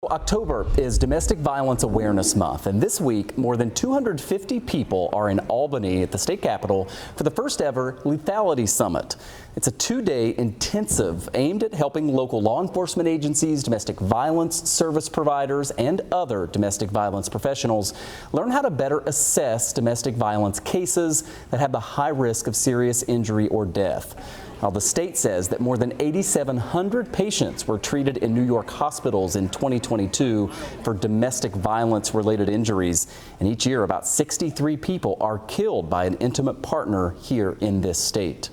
October is Domestic Violence Awareness Month, and this week more than 250 people are in Albany at the state capitol for the first ever Lethality Summit. It's a two-day intensive aimed at helping local law enforcement agencies, domestic violence service providers, and other domestic violence professionals learn how to better assess domestic violence cases that have the high risk of serious injury or death. Now, the state says that more than 8,700 patients were treated in New York hospitals in 2022 for domestic violence related injuries. And each year, about 63 people are killed by an intimate partner here in this state.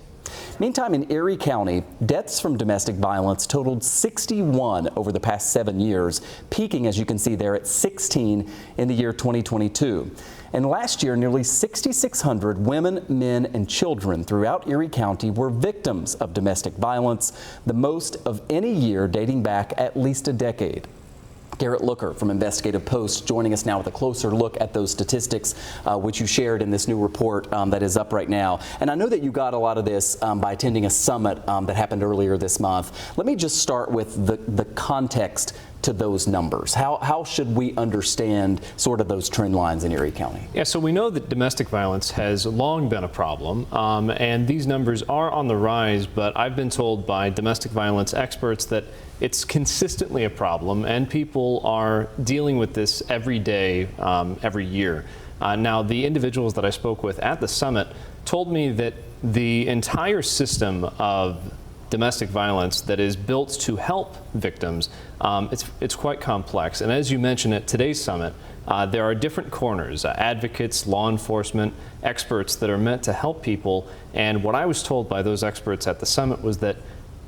Meantime, in Erie County, deaths from domestic violence totaled 61 over the past 7 years, peaking, as you can see there, at 16 in the year 2022. And last year, nearly 6,600 women, men, and children throughout Erie County were victims of domestic violence, the most of any year dating back at least a decade. Garrett Looker from Investigative Post joining us now with a closer look at those statistics, which you shared in this new report that is up right now. And I know that you got a lot of this by attending a summit that happened earlier this month. Let me just start with the context to those numbers. How should we understand sort of those trend lines in Erie County? Yeah, so we know that domestic violence has long been a problem, and these numbers are on the rise, but I've been told by domestic violence experts that it's consistently a problem, and people are dealing with this every day, every year. Now, the individuals that I spoke with at the summit told me that the entire system of domestic violence that is built to help victims, it's quite complex. And as you mentioned at today's summit, there are different corners, advocates, law enforcement, experts that are meant to help people. And what I was told by those experts at the summit was that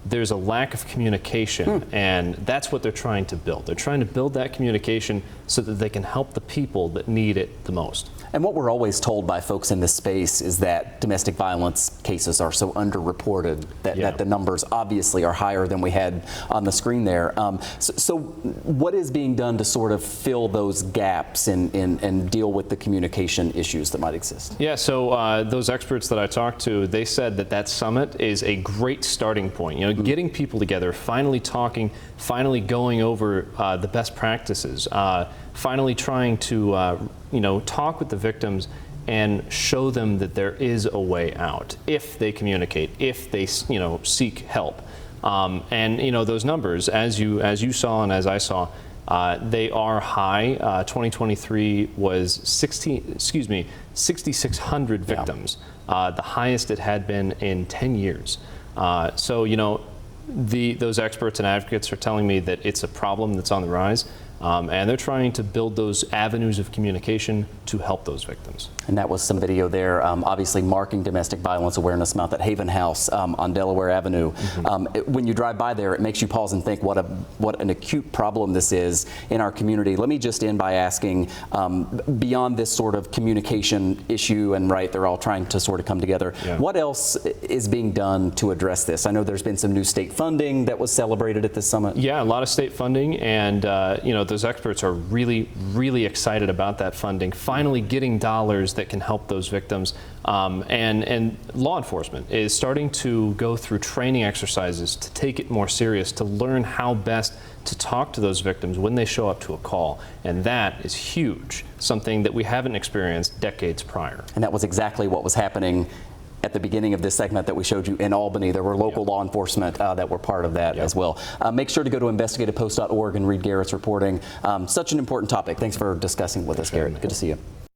there's a lack of communication, and that's what they're trying to build. They're trying to build that communication so that they can help the people that need it the most. And what we're always told by folks in this space is that domestic violence cases are so underreported that the numbers obviously are higher than we had on the screen there. So what is being done to sort of fill those gaps and deal with the communication issues that might exist? Yeah, so those experts that I talked to, they said that summit is a great starting point. You know, getting people together, finally talking, finally going over the best practices, finally trying to talk with the victims and show them that there is a way out if they communicate, if they seek help. And those numbers, as you saw and as I saw, they are high. 2023 was 6,600 victims, the highest it had been in 10 years. So those experts and advocates are telling me that it's a problem that's on the rise. And they're trying to build those avenues of communication to help those victims. And that was some video there, obviously marking Domestic Violence Awareness Month at Haven House on Delaware Avenue. When you drive by there, it makes you pause and think what an acute problem this is in our community. Let me just end by asking, beyond this sort of communication issue, and they're all trying to sort of come together, what else is being done to address this? I know there's been some new state funding that was celebrated at this summit. Yeah, a lot of state funding, and those experts are really, really excited about that funding, finally getting dollars that can help those victims. And law enforcement is starting to go through training exercises to take it more serious, to learn how best to talk to those victims when they show up to a call. And that is huge, something that we haven't experienced decades prior. And that was exactly what was happening at the beginning of this segment that we showed you in Albany. There were local law enforcement that were part of that as well. Make sure to go to investigativepost.org and read Garrett's reporting. Such an important topic. Thanks for discussing with us, Garrett. Good to see you.